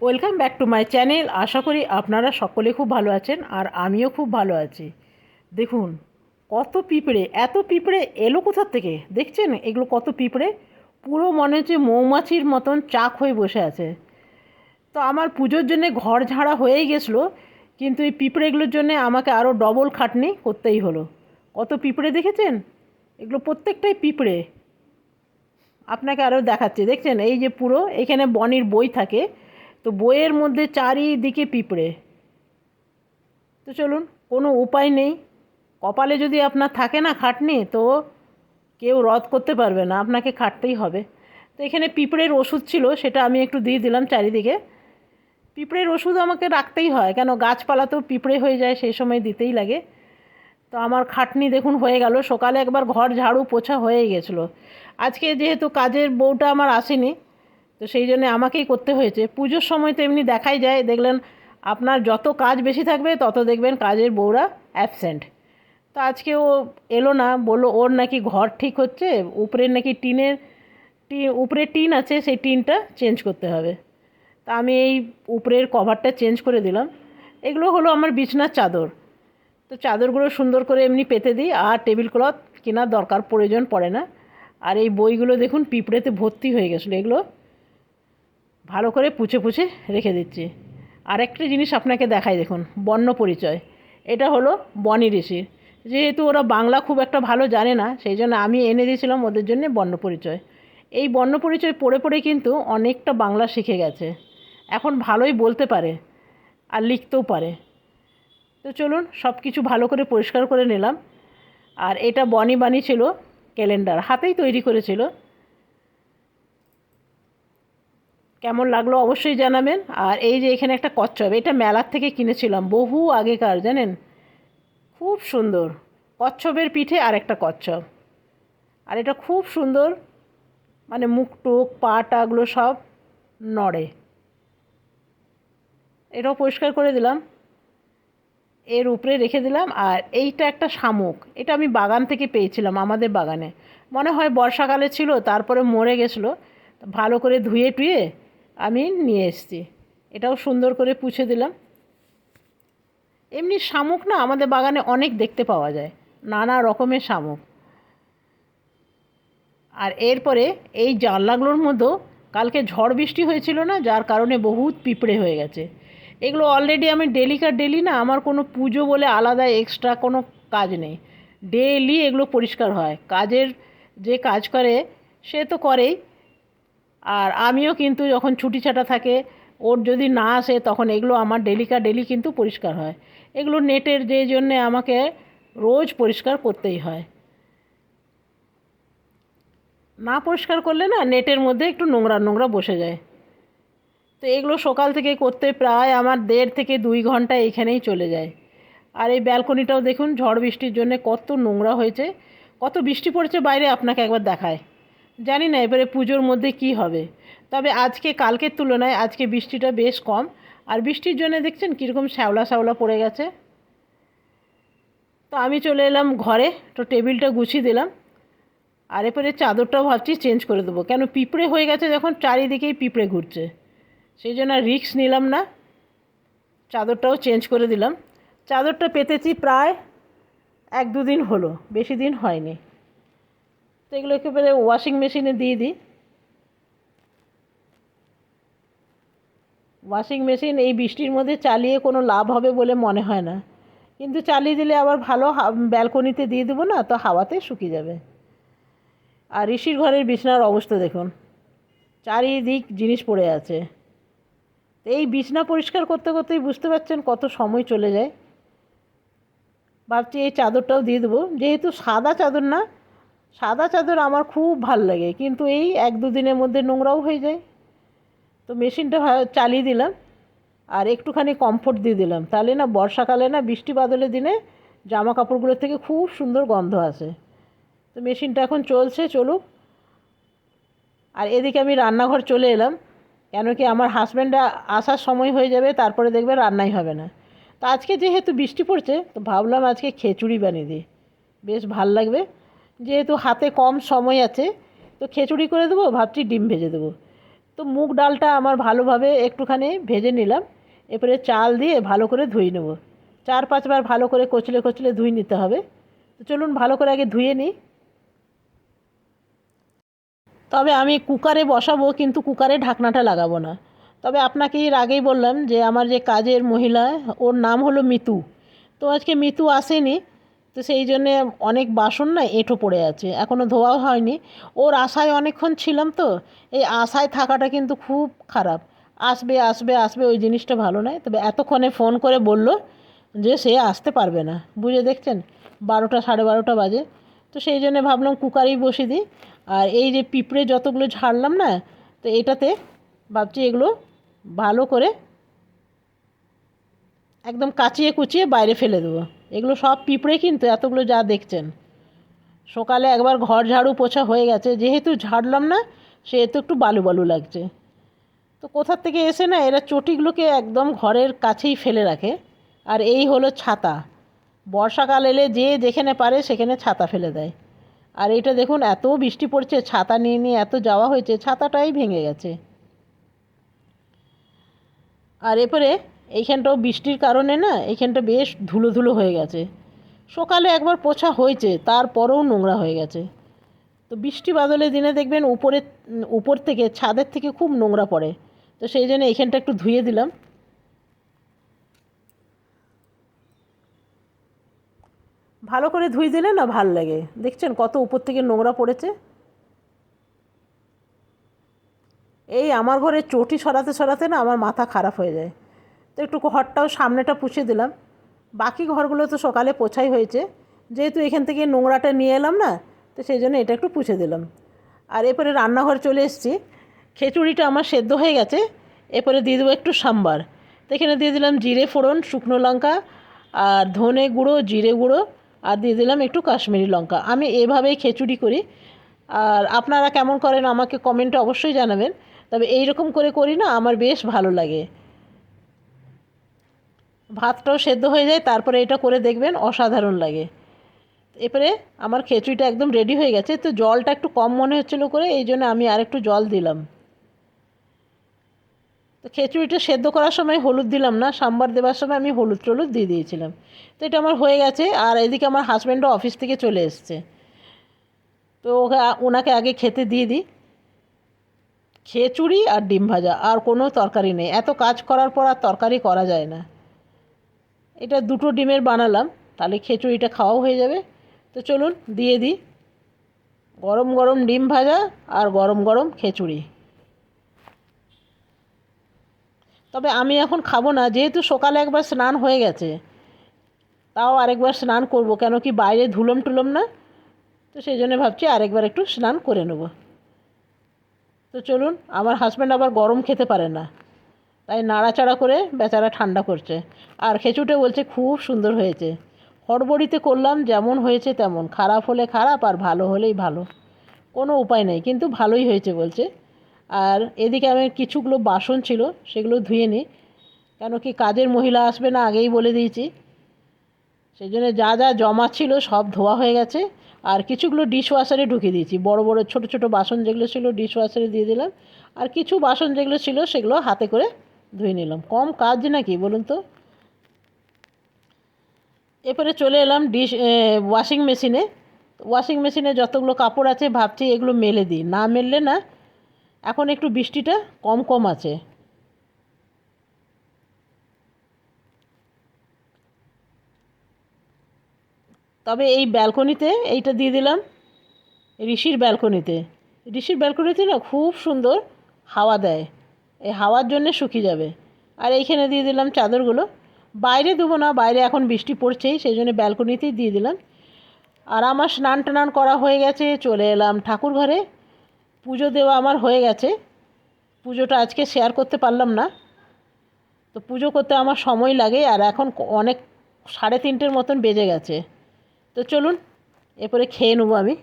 Welcome back to my channel. আশা করি আপনারা সকলে খুব ভালো আছেন আর আমিও খুব ভালো আছি। দেখুন কত পিঁপড়ে, এত পিঁপড়ে এলো কোথার থেকে দেখছেন? এগুলো কত পিঁপড়ে, পুরো মনে হচ্ছে মৌমাছির মতন চাক হয়ে বসে আছে। তো আমার পুজোর জন্যে ঘর ঝাড়া হয়েই গেছিলো, কিন্তু এই পিঁপড়েগুলোর জন্যে আমাকে আরও ডবল খাটনি করতেই হলো। কত পিঁপড়ে দেখেছেন? এগুলো প্রত্যেকটাই পিঁপড়ে। আপনাকে আরও দেখাচ্ছি, দেখছেন এই যে পুরো এখানে বনির বই থাকে, তো বইয়ের মধ্যে চারিদিকে পিঁপড়ে। তো চলুন, কোনো উপায় নেই, কপালে যদি আপনার থাকে না খাটনি, তো কেউ রদ করতে পারবে না, আপনাকে খাটতেই হবে। তো এখানে পিঁপড়ের ওষুধ ছিল, সেটা আমি একটু দিয়ে দিলাম চারিদিকে। পিঁপড়ের ওষুধ আমাকে রাখতেই হয়, কেন গাছপালা তো পিঁপড়ে হয়ে যায়, সেই সময় দিতেই লাগে। তো আমার খাটনি দেখুন হয়ে গেল, সকালে একবার ঘর ঝাড়ু পোছা হয়েই গেছিলো। আজকে যেহেতু কাজের বউটা আমার আসেনি, তো সেই জন্য আমাকেই করতে হয়েছে। পুজোর সময় তো এমনি দেখাই যায়, দেখলেন আপনার যত কাজ বেশি থাকবে তত দেখবেন কাজের বউরা অ্যাবসেন্ট। তো আজকে ও এলো না, বললো ওর নাকি ঘর ঠিক হচ্ছে, উপরের নাকি উপরে টিন আছে, সেই টিনটা চেঞ্জ করতে হবে। তা আমি এই উপরের কভারটা চেঞ্জ করে দিলাম। এগুলো হলো আমার বিছনার চাদর। তো চাদরগুলো সুন্দর করে এমনি পেতে দিই, আর টেবিল ক্লথ কেনার দরকার প্রয়োজন পড়ে না। আর এই বইগুলো দেখুন পিঁপড়েতে ভর্তি হয়ে গেছিলো, এগুলো ভালো করে পুছে পুছে রেখে দিচ্ছি। আরেকটা জিনিস আপনাকে দেখাই, দেখুন বর্ণ পরিচয়। এটা হলো বনি ঋষির। যেহেতু ওরা বাংলা খুব একটা ভালো জানে না, সেই জন্য আমি এনে দিয়েছিলাম ওদের জন্য বর্ণ পরিচয়। এই বর্ণ পরিচয় পড়ে পড়ে কিন্তু অনেকটা বাংলা শিখে গেছে, এখন ভালোই বলতে পারে আর লিখতেও পারে। তো চলুন, সব কিছু ভালো করে পরিষ্কার করে নিলাম। আর এটা বনি বানিয়েছিল ক্যালেন্ডার, হাতেই তৈরি করেছিল। কেমন লাগলো অবশ্যই জানাবেন। আর এই যে এখানে একটা কচ্ছপ, এটা মেলার থেকে কিনেছিলাম বহু আগেকার, জানেন, খুব সুন্দর। কচ্ছপের পিঠে আর একটা কচ্ছপ, আর এটা খুব সুন্দর, মানে মুখ টুক পা টাগুলো সব নড়ে। এটাও পরিষ্কার করে দিলাম, এর উপরে রেখে দিলাম। আর এইটা একটা শামুক, এটা আমি বাগান থেকে পেয়েছিলাম, আমাদের বাগানে মনে হয় বর্ষাকালে ছিল, তারপরে মরে গেছিলো। ভালো করে ধুয়ে টুয়ে আমি নিয়ে এসেছি, এটাও সুন্দর করে পুছে দিলাম। এমনি শামুক না আমাদের বাগানে অনেক দেখতে পাওয়া যায়, নানা রকমের শামুক। আর এরপরে এই জানলাগুলোর মধ্যেও কালকে ঝড় বৃষ্টি হয়েছিল না, যার কারণে বহুত পিঁপড়ে হয়ে গেছে। এগুলো অলরেডি আমি ডেলিকার ডেলি না, আমার কোনো পুজো বলে আলাদা এক্সট্রা কোনো কাজ নেই, ডেলি এগুলো পরিষ্কার হয়। কাজের যে কাজ করে সে তো করেই, আর আমিও কিন্তু যখন ছুটি ছাটা থাকে, ওর যদি না আসে, তখন এগুলো আমার ডেলিকা ডেলি কিন্তু পরিষ্কার হয়। এগুলো নেটের যে জন্যে আমাকে রোজ পরিষ্কার করতেই হয়, না পরিষ্কার করলে না নেটের মধ্যে একটু নোংরা নোংরা বসে যায়। তো এগুলো সকাল থেকে করতে প্রায় আমার 1.5 থেকে 2 ঘন্টা এইখানেই চলে যায়। আর এই ব্যালকনিটাও দেখুন ঝড় বৃষ্টির জন্য কত নোংরা হয়েছে, কত বৃষ্টি পড়েছে বাইরে আপনাকে একবার দেখায়। জানি না এবারে পুজোর মধ্যে কি হবে, তবে আজকে কালকের তুলনায় আজকে বৃষ্টিটা বেশ কম। আর বৃষ্টির জন্য দেখছেন কীরকম শ্যাওলা শ্যাওলা পড়ে গেছে। তো আমি চলে এলাম ঘরে, তো টেবিলটা গুছিয়ে দিলাম। আর এরপরে চাদরটাও ভাবছি চেঞ্জ করে দেবো, কেন পিঁপড়ে হয়ে গেছে যখন, চারিদিকেই পিঁপড়ে ঘুরছে, সেই জন্য রিস্ক নিলাম না, চাদরটাও চেঞ্জ করে দিলাম। চাদরটা পেতেছি প্রায় 1-2 দিন হলো, বেশি দিন হয়নি। তো এগুলো একেবারে ওয়াশিং মেশিনে দিয়ে দিই। ওয়াশিং মেশিন এই বৃষ্টির মধ্যে চালিয়ে কোনো লাভ হবে বলে মনে হয় না, কিন্তু চালিয়ে দিলে আবার ভালো, ব্যালকনিতে দিয়ে দেবো না, তো হাওয়াতে শুকিয়ে যাবে। আর ঋষির ঘরের বিছানার অবস্থা দেখুন, চারিদিক জিনিস পড়ে আছে। এই বিছনা পরিষ্কার করতে করতেই বুঝতে পারছেন কত সময় চলে যায়। ভাবছি এই চাদরটাও দিয়ে দেবো, যেহেতু সাদা চাদর না, সাদা চাদর আমার খুব ভাল লাগে, কিন্তু এই 1-2 দিনের মধ্যে নোংরাও হয়ে যায়। তো মেশিনটা চালিয়ে দিলাম, আর একটুখানি কমফোর্ট দিয়ে দিলাম, তাহলে না বর্ষাকালে না বৃষ্টি বাদলের দিনে জামা কাপড়গুলোর থেকে খুব সুন্দর গন্ধ আসে। তো মেশিনটা এখন চলছে, চলুক। আর এদিকে আমি রান্নাঘর চলে এলাম, কেন কি আমার হাজব্যান্ডটা আসার সময় হয়ে যাবে, তারপরে দেখবে রান্নাই হবে না। তো আজকে যেহেতু বৃষ্টি পড়ছে, তো ভাবলাম আজকে খিচুড়ি বানিয়ে দিই, বেশ ভাল লাগবে। যেহেতু হাতে কম সময় আছে, তো খিচুড়ি করে দেবো, ভাবছি ডিম ভেজে দেবো। তো মুগ ডালটা আমার ভালোভাবে একটুখানি ভেজে নিলাম। এরপরে চাল দিয়ে ভালো করে ধুয়ে নেব। 4-5 বার ভালো করে কচলে কচলে ধুয়ে নিতে হবে। তো চলুন ভালো করে আগে ধুয়ে নিই। তবে আমি কুকারে বসাবো, কিন্তু কুকারে ঢাকনাটা লাগাবো না। তবে আপনাকে এর আগেই বললাম যে আমার যে কাজের মহিলা, ওর নাম হলো মিতু। তো আজকে মিতু আসেনি। তো সেই জন্যে অনেক বাসন না এঁঠো পড়ে আছে, এখনও ধোয়া হয়নি। ওর আশায় অনেকক্ষণ ছিলাম, তো এই আশায় থাকাটা কিন্তু খুব খারাপ। আসবে আসবে আসবে, ওই জিনিসটা ভালো নয়। তবে এতক্ষণে ফোন করে বলল যে সে আসতে পারবে না। বুঝে দেখছেন, 12টা 12:30 বাজে। তো সেই জন্য ভাবলাম কুকারেই বসিয়ে দিই। আর এই যে পিঁপড়ে যতগুলো ঝাড়লাম না, তো এটাতে ভাবছি এগুলো ভালো করে একদম কাচিয়ে কুচিয়ে বাইরে ফেলে দেবো। এগুলো সব পিঁপড়ে, কিন্তু এতগুলো যা দেখছেন। সকালে একবার ঘর ঝাড়ু পোছা হয়ে গেছে, যেহেতু ঝাড়লাম না সেহেতু একটু বালু বালু লাগছে। তো কোথার থেকে এসে না এরা চটিগুলোকে একদম ঘরের কাছেই ফেলে রাখে। আর এই হলো ছাতা। বর্ষাকাল এলে যে যেখানে পারে সেখানে ছাতা ফেলে দেয়। আর এটা দেখুন, এত বৃষ্টি পড়ছে, ছাতা নিয়ে নিয়ে এত যাওয়া হয়েছে, ছাতাটাই ভেঙে গেছে। আর এরপরে এইখানটাও বৃষ্টির কারণে না এইখানটা বেশ ধুলো ধুলো হয়ে গেছে। সকালে একবার পোছা হয়েছে, তারপরেও নোংরা হয়ে গেছে। তো বৃষ্টি বাদলের দিনে দেখবেন উপর থেকে ছাদের থেকে খুব নোংরা পড়ে। তো সেই জন্য এইখানটা একটু ধুয়ে দিলাম। ভালো করে ধুয়ে দিলে না ভাল লাগে। দেখছেন কত উপর থেকে নোংরা পড়েছে। এই আমার ঘরে চটি সরাতে সরাতে না আমার মাথা খারাপ হয়ে যায়। তো একটু ঘরটাও সামনেটা পুছে দিলাম। বাকি ঘরগুলো তো সকালে পোছাই হয়েছে, যেহেতু এখান থেকে নোংরাটা নিয়ে এলাম না, তো সেই জন্য এটা একটু পুছে দিলাম। আর এরপরে রান্নাঘর চলে এসেছি। খিচুড়িটা আমার সেদ্ধ হয়ে গেছে। এরপরে দিয়ে দেবো একটু সাম্বার। তো এখানে দিয়ে দিলাম জিরে ফোড়ন, শুকনো লঙ্কা, আর ধনে গুঁড়ো, জিরে গুঁড়ো, আর দিয়ে দিলাম একটু কাশ্মীরি লঙ্কা। আমি এভাবেই খিচুড়ি করি। আর আপনারা কেমন করেন আমাকে কমেন্টে অবশ্যই জানাবেন। তবে এই রকম করে করি না, আমার বেশ ভালো লাগে। ভাতটাও সেদ্ধ হয়ে যায়, তারপরে এটা করে দেখবেন অসাধারণ লাগে। এরপরে আমার খিচুড়িটা একদম রেডি হয়ে গেছে। তো জলটা একটু কম মনে হচ্ছিলো করে, এই জন্য আমি আর একটু জল দিলাম। তো খিচুড়িটা সেদ্ধ করার সময় হলুদ দিলাম না, সাম্বার দেওয়ার সময় আমি হলুদ টলুদ দিয়ে দিয়েছিলাম। তো এটা আমার হয়ে গেছে। আর এদিকে আমার হাজব্যান্ডও অফিস থেকে চলে এসছে। তো ওনাকে আগে খেতে দিয়ে দিই। খিচুড়ি আর ডিম ভাজা, আর কোনো তরকারি নেই। এত কাজ করার পর আর তরকারি করা যায় না। এটা 2টো ডিমের বানালাম, তাহলে খিচুড়িটা খাওয়াও হয়ে যাবে। তো চলুন দিয়ে দিই। গরম গরম ডিম ভাজা আর গরম গরম খিচুড়ি। তবে আমি এখন খাবো না, যেহেতু সকালে একবার স্নান হয়ে গেছে। তাও আরেকবার স্নান করব, কেন কি বাইরে ধুলোম টুলোম না। তো সেই জন্য ভাবছি আরেকবার একটু স্নান করে নেব। তো চলুন, আমার হাজব্যান্ড আবার গরম খেতে পারে না, তাই নাড়াচাড়া করে বেচারা ঠান্ডা করছে। আর খিচুড়িটা বলছে খুব সুন্দর হয়েছে। হড়বড়িতে করলাম, যেমন হয়েছে তেমন, খারাপ হলে খারাপ আর ভালো হলেই ভালো, কোনো উপায় নেই, কিন্তু ভালোই হয়েছে বলছে। আর এদিকে আমি কিছুগুলো বাসন ছিল সেগুলো ধুয়ে নিই, কেন কি কাজের মহিলা আসবে না, আগেই বলে দিয়েছি। সেই জন্য যা যা জমা ছিল সব ধোয়া হয়ে গেছে। আর কিছুগুলো ডিশ ওয়াশারে ঢুকিয়ে দিয়েছি, বড় বড় ছোট ছোট বাসন যেগুলো ছিল ডিশ ওয়াশারে দিয়ে দিলাম। আর কিছু বাসন যেগুলো ছিল সেগুলো হাতে করে ধুয়ে নিলাম। কম কাজ নাকি বলুন তো। এরপরে চলে এলাম ওয়াশিং মেশিনে। ওয়াশিং মেশিনে যতগুলো কাপড় আছে ভাবছি এগুলো মেলে দিই, না মেললে না। এখন একটু বৃষ্টিটা কম কম আছে। তবে এই ব্যালকনিতে এইটা দিয়ে দিলাম, ঋষির ব্যালকনিতে না খুব সুন্দর হাওয়া দেয়। এই হাওয়ার জন্যে শুকিয়ে যাবে। আর এইখানে দিয়ে দিলাম চাদরগুলো। বাইরে দেবো না, বাইরে এখন বৃষ্টি পড়ছেই, সেই জন্য ব্যালকনিতেই দিয়ে দিলাম। আর আমার স্নান টান করা হয়ে গেছে, চলে এলাম ঠাকুর ঘরে। পুজো দেওয়া আমার হয়ে গেছে। পুজোটা আজকে শেয়ার করতে পারলাম না। তো পুজো করতে আমার সময় লাগে, আর এখন অনেক 3:30 মতন বেজে গেছে। তো চলুন এরপরে খেয়ে নেবো আমি।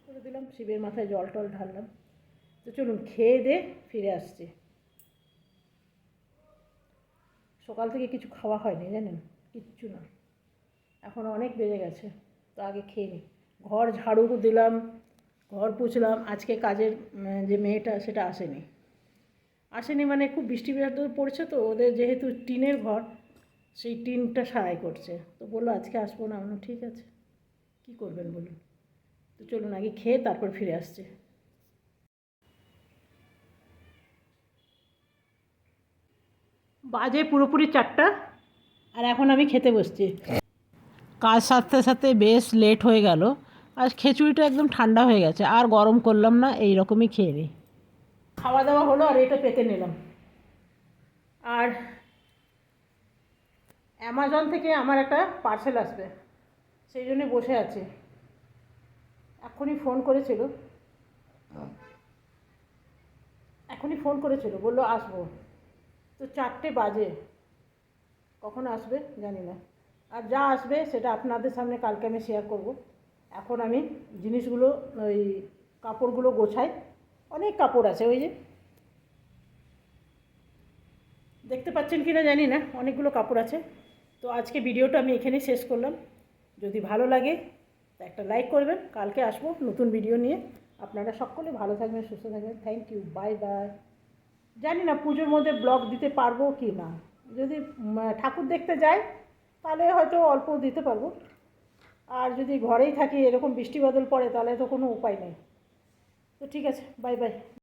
করে দিলাম, শিবের মাথায় জল টল ঢাললাম। তো চলুন খেয়ে দে ফিরে আসছি। সকাল থেকে কিছু খাওয়া হয়নি জানেন, কিচ্ছু না। এখন অনেক বেজে গেছে, তো আগে খেয়ে নিই। ঘর ঝাড়ু দিলাম, ঘর পুছলাম, আজকে কাজের যে মেয়েটা সেটা আসেনি মানে খুব বৃষ্টি পড়ছে তো, ওদের যেহেতু টিনের ঘর, সেই টিনটা সারাই করছে, তো বললো আজকে আসবো না। আমি ঠিক আছে, কী করবেন বলুন। তো চলুন আগে খেয়ে তারপর ফিরে আসছে। বাজে পুরোপুরি 4টা, আর এখন আমি খেতে বসছি। কাজ সারতে সারতে বেশ লেট হয়ে গেল। আর খিচুড়িটা একদম ঠান্ডা হয়ে গেছে, আর গরম করলাম না, এই রকমই খেয়ে নিই। খাওয়া দাওয়া হলো আর এটা পেতে নিলাম। আর অ্যামাজন থেকে আমার একটা পার্সেল আসবে, সেই জন্যে বসে আছি। এখনই ফোন করেছিল, বললো আসবো। তো 4টে বাজে, কখন আসবে জানি না। আর যা আসবে সেটা আপনাদের সামনে কালকে আমি শেয়ার করব। এখন আমি জিনিসগুলো, ওই কাপড়গুলো গোছাই। অনেক কাপড় আছে, ওই যে দেখতে পাচ্ছেন কি না জানি না, অনেকগুলো কাপড় আছে। তো আজকে ভিডিওটা আমি এখানেই শেষ করলাম। যদি ভালো লাগে তো একটা লাইক করবেন। কালকে আসবো নতুন ভিডিও নিয়ে। আপনারা সকলে ভালো থাকবেন, সুস্থ থাকবেন। Thank you, bye bye. জানি না পুজোর মধ্যে ব্লগ দিতে পারবো কি না। যদি ঠাকুর দেখতে যাই তাহলে হয়তো অল্প দিতে পারবো, আর যদি ঘরেই থাকি, এরকম বৃষ্টি বাদল পড়ে, তাহলে তো কোনো উপায় নেই। তো ঠিক আছে, বাই বাই।